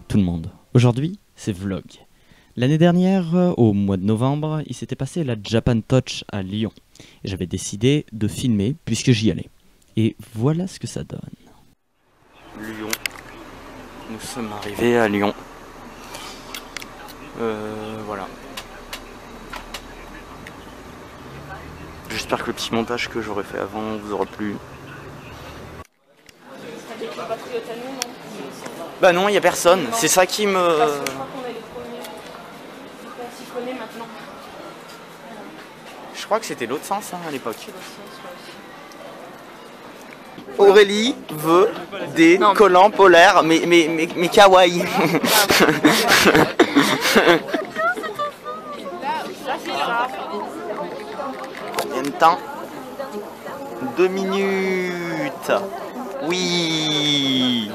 Tout le monde. Aujourd'hui, c'est vlog. L'année dernière, au mois de novembre, il s'était passé la Japan Touch à Lyon. Et j'avais décidé de filmer puisque j'y allais. Et voilà ce que ça donne. Lyon. Nous sommes arrivés à Lyon. Voilà. J'espère que le petit montage que j'aurais fait avant vous aura plu. Bah non, il n'y a personne, c'est ça qui me... Parce que je crois qu'on est les premiers. On s'y connaît maintenant. Je crois que c'était l'autre sens hein, à l'époque. Aurélie veut des collants polaires, mais kawaii. Combien de temps? 2 minutes. Oui.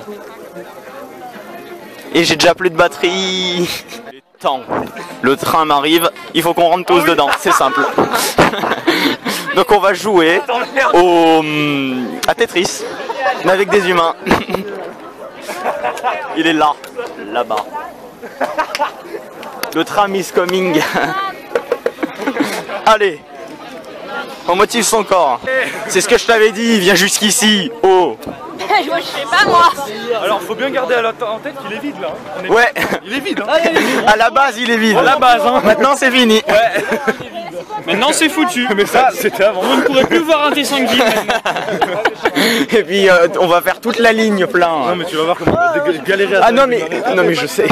Et j'ai déjà plus de batterie. Le train m'arrive, il faut qu'on rentre tous dedans, c'est simple. Donc on va jouer à Tetris, mais avec des humains. Il est là, là-bas. Le tram is coming. Allez, on motive son corps. C'est ce que je t'avais dit, viens jusqu'ici. Oh. Je sais pas moi. Alors faut bien garder en tête qu'il est vide là. Ouais. Il est vide hein. À la base il est vide. À la base hein. Maintenant c'est fini. Ouais. Maintenant c'est foutu. Mais ça c'était avant. Vous ne pourrez plus voir un T5 maintenant. Et puis on va faire toute la ligne plein. Non mais tu vas voir comment on va galérer à... Ah non mais je sais.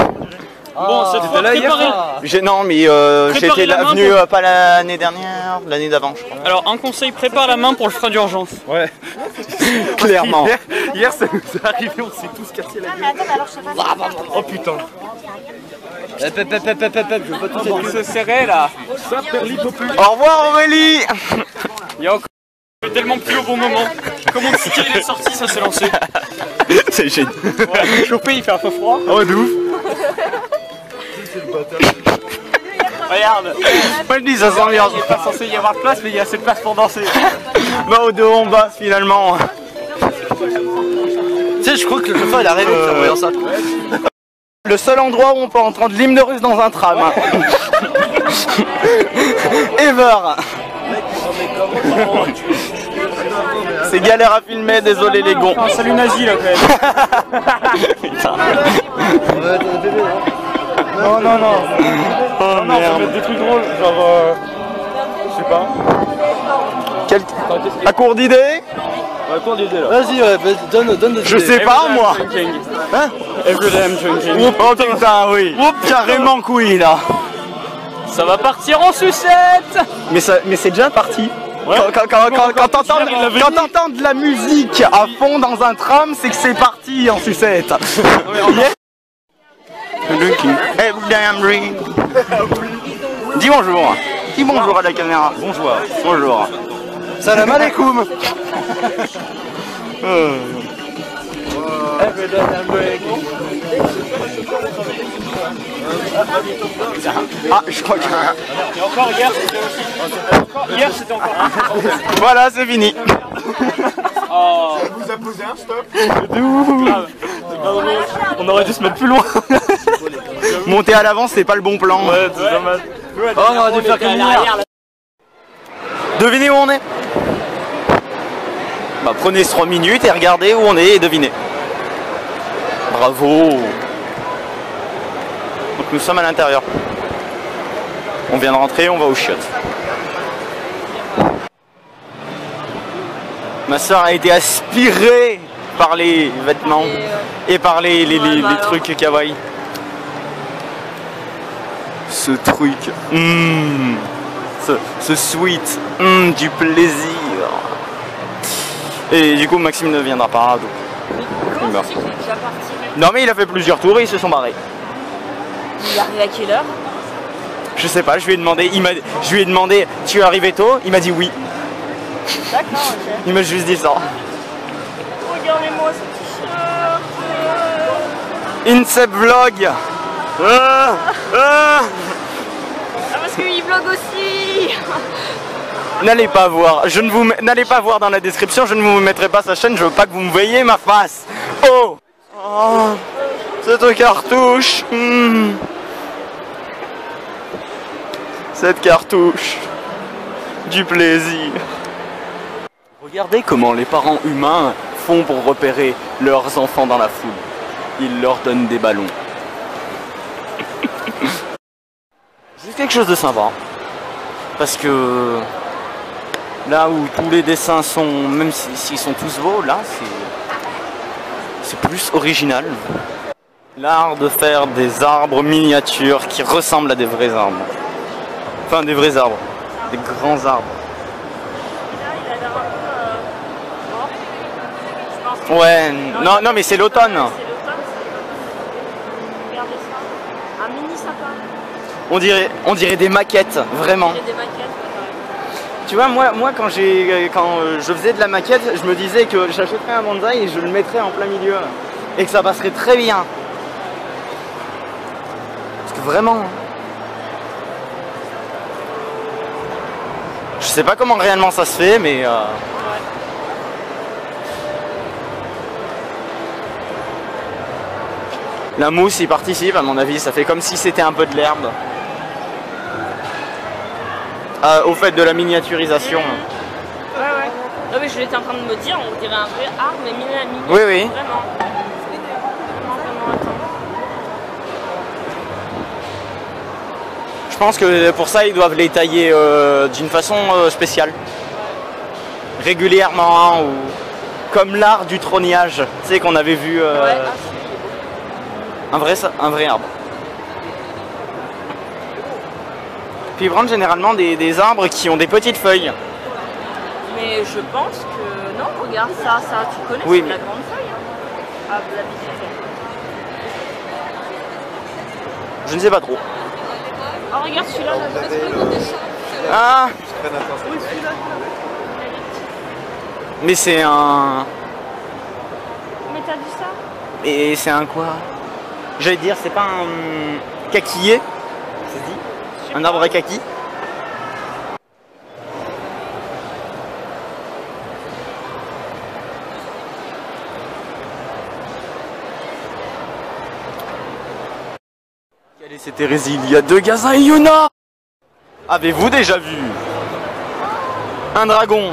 Bon, c'était là hier. Non mais j'étais là venu pas l'année dernière, l'année d'avant je crois. Alors un conseil, prépare la main pour le frein d'urgence. Ouais. Clairement. Hier ça nous est arrivé, on s'est tous cassé la gueule. Oh putain. Je veux pas tout se serrer là. Ça perlipopu. Au revoir Aurélie. Il y a encore tellement plus au bon moment. Comment expliquer il est sorti, ça s'est lancé. C'est génial. Ouais, chopé, il fait un peu froid. Oh de ouf. Regarde. Moi je dis ça sent bien. Il n'est pas censé y avoir de place, mais il y a assez de place pour danser. Bah au deux on basse finalement. Tu sais je crois que le chauffeur il a rêvé de faire voyant ça. Le seul endroit où on peut entendre l'hymne russe dans un tram. Ever. C'est galère à filmer, désolé les gonds. Salut nazi là quand même. Putain. Non. Oh Non, faut mettre des trucs drôles, genre je sais pas. À court d'idées. Cours d'idée là. Vas-y, donne des Je sais pas moi. Hein? Everyday I'm drinking. Oh putain oui. Carrément couille là. Ça va partir en sucette. Mais c'est déjà parti. Ouais. Quand t'entends de la musique à fond dans un tram, c'est que c'est parti en sucette. Dis bonjour. Dis bonjour à la caméra. Bonjour. Bonjour. Salam alaikum. Ah, je crois que... Et encore hier, c'était aussi. Hier, c'était encore. Voilà, c'est fini. Oh. Ça vous a posé un stop. On aurait dû se mettre plus loin. Monter à l'avant, c'est pas le bon plan. Ouais, c'est dommage. Oh, on aurait dû faire comme hier. Devinez où on est. Bah, prenez 3 minutes et regardez où on est et devinez. Bravo. Donc nous sommes à l'intérieur. On vient de rentrer, on va au chiottes. Ma soeur a été aspirée par les vêtements et par les trucs kawaii. Ce truc, ce sweet, du plaisir. Et du coup Maxime ne viendra pas. Donc... Comment c'est qu'il est déjà parti? Non mais il a fait plusieurs tours et ils se sont barrés. Il est arrivé à quelle heure? Je sais pas, je lui ai demandé, tu es arrivé tôt? Il m'a dit oui. D'accord, ok. Il m'a juste dit ça. Regardez-moi ce t-shirt. Incep vlog. Ah, parce qu'il vlog aussi. N'allez pas voir, n'allez pas voir dans la description, je ne vous mettrai pas sa chaîne, je veux pas que vous me voyiez ma face. Oh, cette cartouche. Cette cartouche. Du plaisir. Regardez comment les parents humains font pour repérer leurs enfants dans la foule. Ils leur donnent des ballons. Juste quelque chose de sympa. Parce que là où tous les dessins sont, même s'ils sont tous beaux, là c'est plus original. L'art de faire des arbres miniatures qui ressemblent à des vrais arbres. Enfin des vrais arbres, des grands arbres. Il a l'air un peu mort. Ouais, non mais c'est l'automne. C'est l'automne, regardez ça. Un mini sapin. On dirait des maquettes, vraiment. Il y a des maquettes. Tu vois, moi quand je faisais de la maquette, je me disais que j'achèterais un bonsaï et je le mettrais en plein milieu. Et que ça passerait très bien. Parce que vraiment... Je sais pas comment réellement ça se fait, mais... La mousse y participe, à mon avis, ça fait comme si c'était un peu de l'herbe. Au fait de la miniaturisation. Ouais. Non mais je l'étais en train de me dire, on dirait un vrai arbre, mais mini. Oui. Vraiment. Attends. Je pense que pour ça, ils doivent les tailler d'une façon spéciale. Régulièrement, ou comme l'art du trôniage, tu sais qu'on avait vu un vrai arbre. Puis ils prennent généralement des arbres qui ont des petites feuilles. Mais je pense que... Non, regarde ça, tu connais, Oui, c'est la grande feuille. Hein. Ah, la visite. Je ne sais pas trop. Oh, regarde celui-là. Ah. Mais c'est un... Mais t'as vu ça? Et c'est un quoi? J'allais dire, c'est pas un kakilé? C'est dit? Un arbre à kaki? Quelle est cette hérésie? Il y a 2 Gaza et Yuna! Avez-vous déjà vu un dragon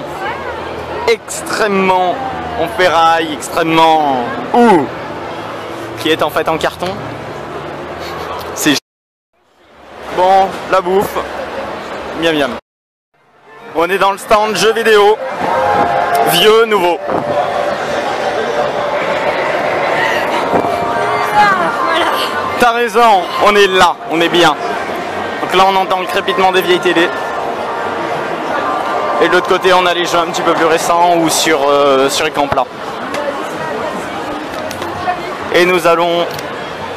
extrêmement en ferraille, extrêmement... qui est en fait en carton? C'est... Bon, la bouffe. Miam miam. On est dans le stand jeux vidéo. Vieux, nouveau. T'as raison, on est là, on est bien. Donc là on entend le crépitement des vieilles télés. Et de l'autre côté on a les jeux un petit peu plus récents ou sur écran plat. Et nous allons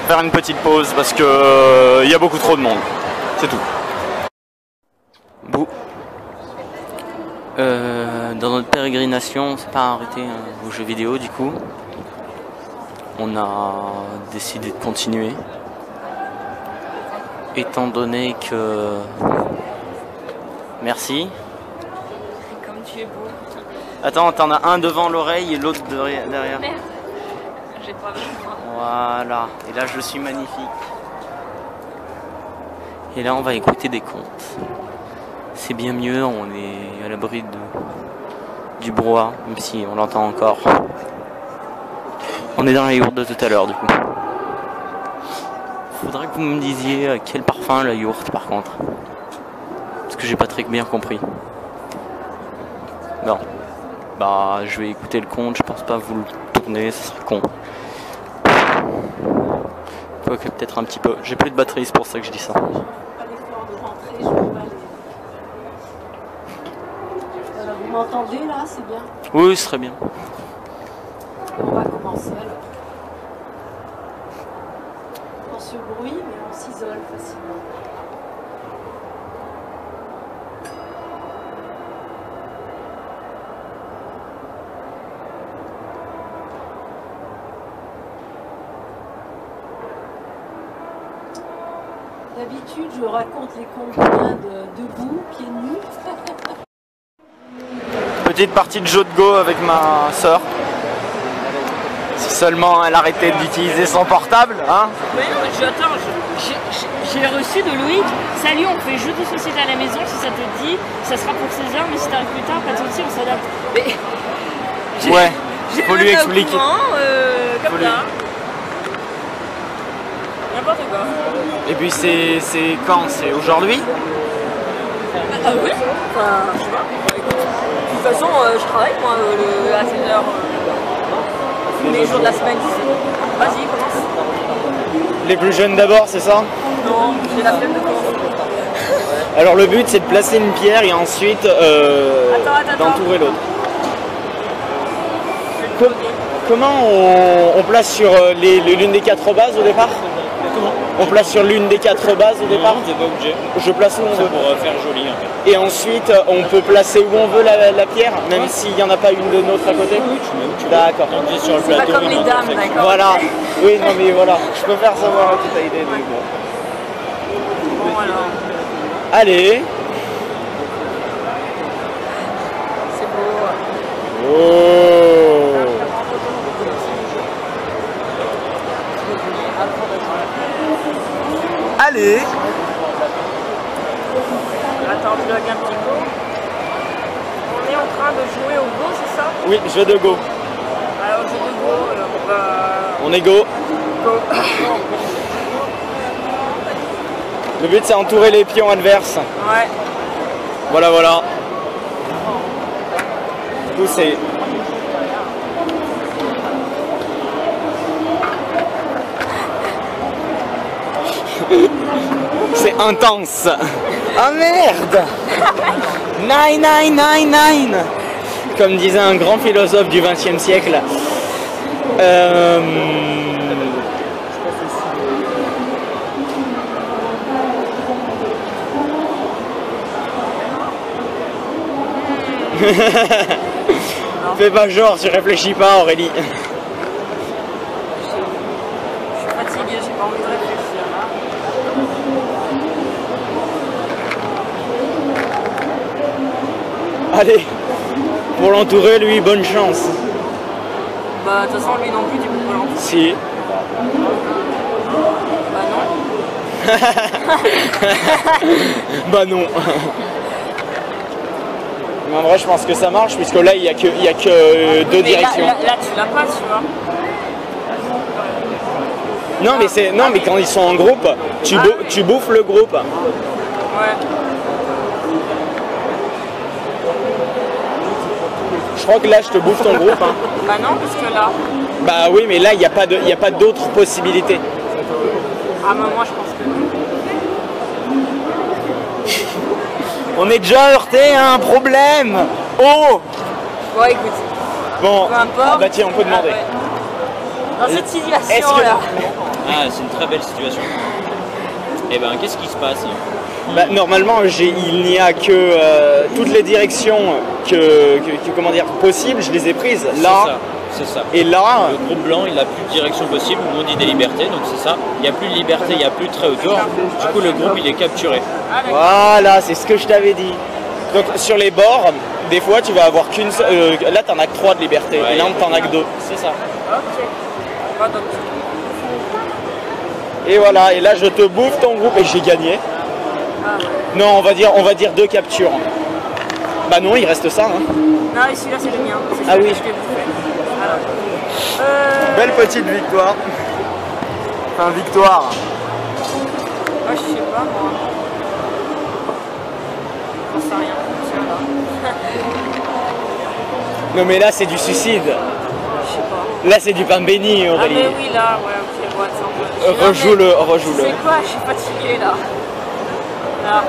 faire une petite pause parce que y a beaucoup trop de monde. C'est tout. Bouh. Dans notre pérégrination, on s'est pas arrêté aux jeux vidéo du coup. On a décidé de continuer. Étant donné que... Merci. Comme tu es beau. Attends, t'en as un devant l'oreille et l'autre derrière. Merde. J'ai pas vu. Voilà. Et là, je suis magnifique. Et là, on va écouter des contes. C'est bien mieux, on est à l'abri du brouhaha, même si on l'entend encore. On est dans la yourte de tout à l'heure, du coup. Faudrait que vous me disiez quel parfum la yourte, par contre. Parce que j'ai pas très bien compris. Non. Bah, je vais écouter le conte, je pense pas vous le tourner, ça serait con. Quoique peut-être un petit peu. J'ai plus de batterie, c'est pour ça que je dis ça. Vous m'entendez là, c'est bien. Oui, ce serait bien. On va commencer alors. On se bruit, mais on s'isole facilement. D'habitude, je raconte les contes bien debout, pieds nus. Petite partie de jeu de Go avec ma soeur. Si seulement elle arrêtait d'utiliser son portable, hein. Mais non, mais attends, j'ai reçu de Loïc. Salut, on fait jeu de société à la maison, si ça te dit, ça sera pour 16h, mais si t'arrives plus tard, pas de soucis, on s'adapte. Mais Ouais, faut lui expliquer. Comme ça. N'importe quoi. Et puis c'est quand? C'est aujourd'hui? Ah oui. Enfin, je sais pas. De toute façon, je travaille moi à 16h. Les jours de la semaine. Vas-y, commence. Les plus jeunes d'abord, c'est ça? Non, j'ai la flemme de commencer. Alors le but c'est de placer une pierre et ensuite d'entourer l'autre. Comment on place sur l'une des 4 bases au départ? Comment? On place sur l'une des 4 bases au départ? Non, t'es pas obligé. Je place où on veut. Pour faire joli en fait. Et ensuite on peut placer où on veut la pierre, même s'il n'y en a pas une de nôtre à côté? Oui, tu veux. D'accord. Quand tu es sur le C'est pas plateau, comme les dames, d'accord. Voilà. Oui, non mais voilà. Je préfère savoir toute ta idée. Mais bon. Bon alors, Allez. c'est beau. Oh. Allez. Attends, je log un petit peu. On est en train de jouer au Go, c'est ça? Oui, jeu de Go. Alors, jeu de Go, on va... On est Go. Go. Le but c'est entourer les pions adverses. Ouais. Voilà, voilà. Poussez. C'est intense. Ah merde. 9. Comme disait un grand philosophe du XXe siècle. Fais pas genre, tu réfléchis pas Aurélie. Je suis fatiguée, j'ai pas envie de réfléchir. Allez, pour l'entourer lui, bonne chance. Bah, de toute façon, lui non plus, tu peux pas l'entourer. Si. Bah non. Bah non. Mais en vrai, je pense que ça marche, puisque là, il y a que deux Mais directions. Là, tu l'as pas, tu vois. Non, mais quand ils sont en groupe, tu bouffes le groupe. Ouais. Je crois que là, je te bouffe ton groupe. Hein. Bah non, parce que là... Bah oui, mais là, il n'y a pas d'autres possibilités. Ah, mais moi, je pense que... On est déjà heurté à un problème. Oh. Bon, écoute. Bon, Peu importe. bah tiens, on peut demander. Dans cette situation Est-ce que- là. Ah, c'est une très belle situation. Eh ben, qu'est-ce qui se passe? Bah, normalement, il n'y a que toutes les directions comment dire, possibles, je les ai prises. Là, C'est ça. et là, Le groupe blanc, il n'a plus de direction possible, on dit des libertés, donc c'est ça. Il n'y a plus de liberté, il n'y a plus de trait autour. Du coup, le groupe, il est capturé. voilà, c'est ce que je t'avais dit. Donc sur les bords, des fois, tu vas avoir qu'une seule. Là, t'en as que 3 de liberté, Ouais, et là, t'en as que 2. C'est ça. Et voilà, et là, je te bouffe ton groupe et j'ai gagné. Non, on va dire 2 captures. Bah non, il reste ça. Hein. Non, et celui-là, c'est le mien. C'est Ah celui oui. que je t'ai bouffé. Voilà. Belle petite victoire. Enfin, victoire. Moi, je sais pas, moi. J'en sais rien. Tiens, là. Non, mais là, c'est du suicide. Je sais pas. Là, c'est du pain béni, Ah, Aurélie. mais oui, là, ouais, ok, bon, attends. Rejoue-le, Tu rejoue-le. sais quoi, je suis fatiguée, là. Là.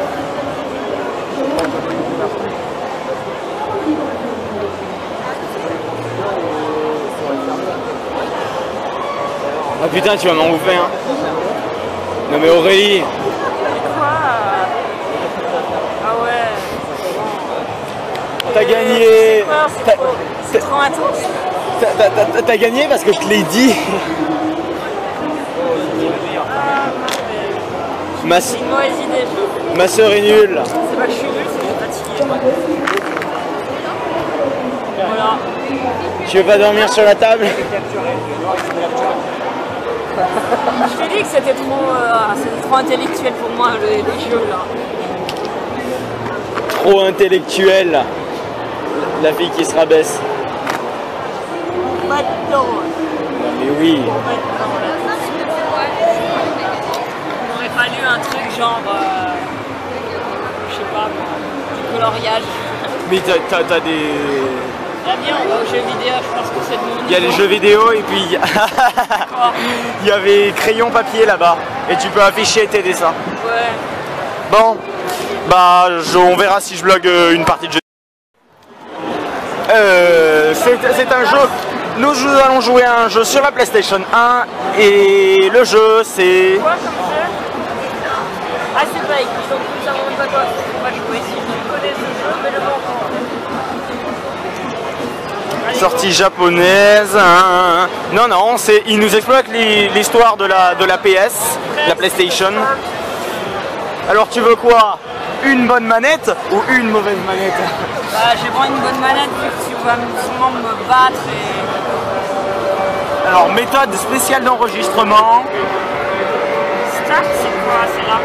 Ah putain, tu vas m'en bouffer, hein. Non, mais Aurélie. Mais quoi Ah ouais. T'as gagné. C'est quoi, c'est trop- c'est trop intense. T'as gagné parce que je te l'ai dit. Ma, C'est une mauvaise idée. ma soeur est nulle. C'est pas que je suis nulle, c'est que je suis fatiguée. Voilà. Tu veux pas dormir sur la table? Je t'ai dit que c'était trop intellectuel pour moi, les jeux là. Trop intellectuel. La fille qui se rabaisse. Maintenant. Mais oui. Maintenant, là. Il m'aurait fallu un truc genre. Je sais pas, du coloriage. Mais t'as des... Là bien, on va aux jeux vidéo, je pense que c'est de mon Il y a les niveau. jeux vidéo et puis Quoi il y avait crayon papier là-bas. Et tu peux afficher tes dessins. Ouais. Bon, bah on verra si je vlog une partie de jeu. C'est un jeu. Nous allons jouer à un jeu sur la PlayStation 1 et le jeu c'est... Quoi comme jeu? Ah, c'est pas écrit, donc nous savons même pas quoi on va jouer. Si tu connais ce jeu, mais le nom. Sortie japonaise. Hein. Non, non, il nous explique l'histoire de la PS, la PlayStation. Alors tu veux quoi? Une bonne manette ou une mauvaise manette? Bah, j'ai vraiment une bonne manette vu que tu vas sûrement me battre et. Alors méthode spéciale d'enregistrement. Start, c'est quoi? C'est là.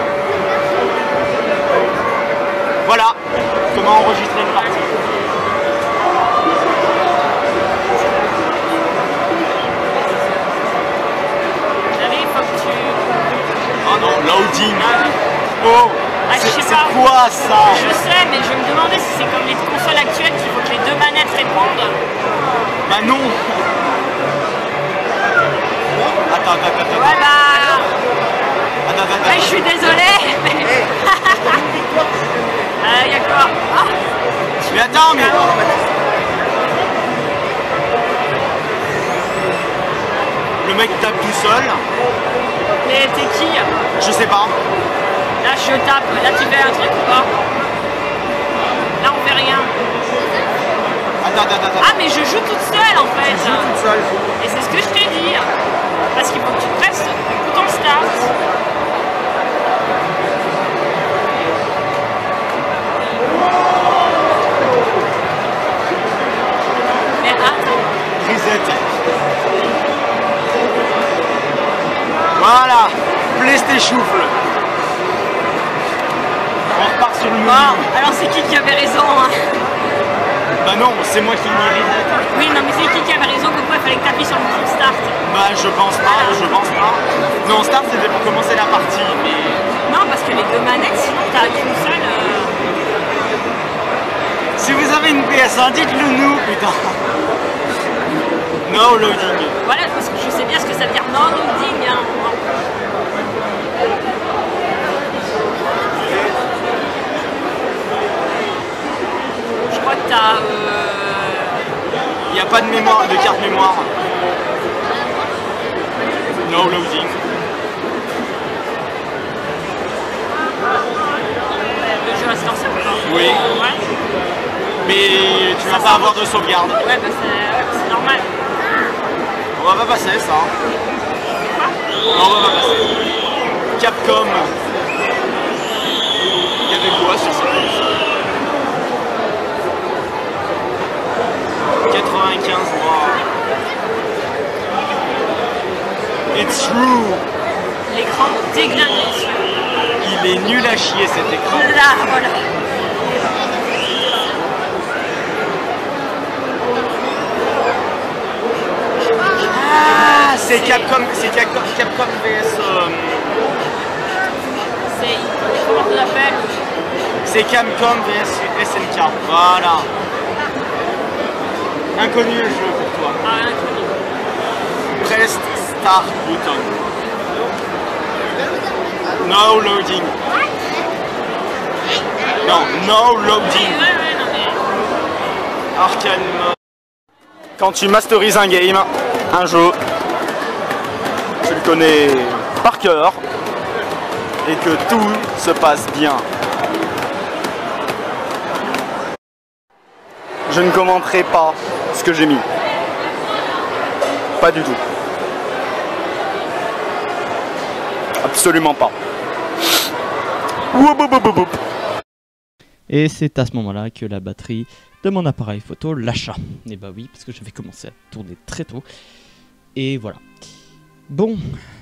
Voilà comment enregistrer une partie. J'avais, il faut que tu. Oh non, loading. Oh, Ah, je sais c'est pas. quoi ça? Je sais, mais je me demandais si c'est comme les consoles actuelles qu'il faut que les deux manettes répondent. Bah non. Attends. Ouais, bah. Attends. Ouais, je suis désolée, mais. Y'a quoi? Ah, Mais attends, mais... Le mec tape tout seul. mais t'es qui? Je sais pas. Là, je tape. Là, tu fais un truc ou pas? Là, on fait rien. Attends. Ah, mais je joue toute seule en fait. Toute seule. Et c'est ce que je t'ai dit. Parce qu'il faut que tu presses le bouton start. Mais attends. Reset. Voilà. PlayStation. On repart sur le menu. Bon, alors c'est qui avait raison hein? Bah non, c'est moi qui l'ai reset. Oui, non, mais c'est qui avait raison? Pourquoi il fallait que tu appuies sur le bouton start? Bah je pense pas. Non, start c'était pour commencer la partie, mais... Non, parce que les deux manettes, sinon t'as qu'une seule. Si vous avez une PS1, dites-le nous, putain. No loading. Voilà, parce que je sais bien ce que ça veut dire non loading. Hein. t'as... Il n'y a pas de mémoire, de carte mémoire. No loading. Le jeu reste lancé ou pas? Oui. Ouais. Mais tu vas pas avoir de sauvegarde. Ouais, bah c'est normal. On va pas passer ça. Non, on va pas passer. Capcom. Il y avait quoi sur cette liste? 95 mois. It's true. L'écran déglingue les yeux. Il est nul à chier cet écran. Là, voilà. Ah, c'est Capcom VS. C'est... Comment on l'appelle? C'est Capcom vs SNK. Voilà. Inconnu le jeu pour toi. Ah, inconnu. Press Start button. No loading. Non, no loading. Ouais, non mais... Arcane mode. Quand tu masterises un game, un jeu, tu le connais par cœur et que tout se passe bien. Je ne commenterai pas ce que j'ai mis. Pas du tout. Absolument pas. Et c'est à ce moment-là que la batterie de mon appareil photo lâcha. Et bah oui, parce que j'avais commencé à tourner très tôt. Et voilà. Bon,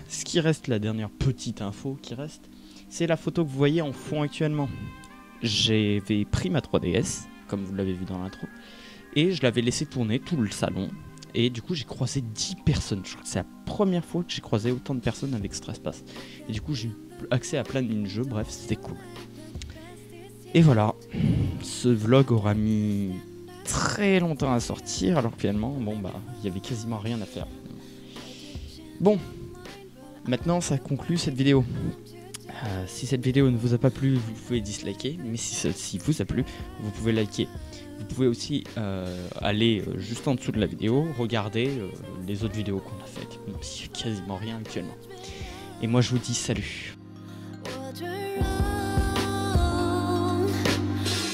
ce qui reste, la dernière petite info qui reste, c'est la photo que vous voyez en fond actuellement. J'avais pris ma 3DS, comme vous l'avez vu dans l'intro, et je l'avais laissé tourner tout le salon. Et du coup j'ai croisé 10 personnes. Je crois que c'est la première fois que j'ai croisé autant de personnes avec Stresspass. Et du coup j'ai eu accès à plein de mini-jeux, bref c'était cool. Et voilà, ce vlog aura mis très longtemps à sortir, alors que finalement, bon bah, il y avait quasiment rien à faire. Bon, maintenant ça conclut cette vidéo. Si cette vidéo ne vous a pas plu, vous pouvez disliker, mais si celle-ci vous a plu, vous pouvez liker. Vous pouvez aussi aller juste en dessous de la vidéo, regarder les autres vidéos qu'on a faites, même s'il n'y a quasiment rien actuellement. Et moi je vous dis salut.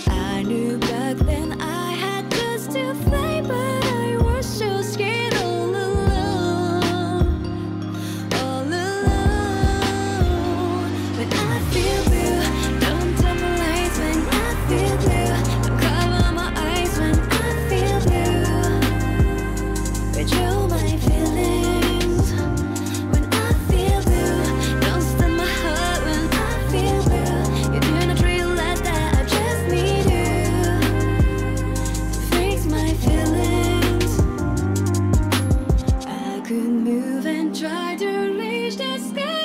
I knew back then I had just to fly, but I was so scared all alone, all alone. When I feel blue, don't turn the lights. When I feel blue, don't cover my eyes. When I feel blue, control my feelings. When I feel blue, don't stop my heart. When I feel blue, you do not realize that I just need you. My feelings, I could move and try to reach the sky.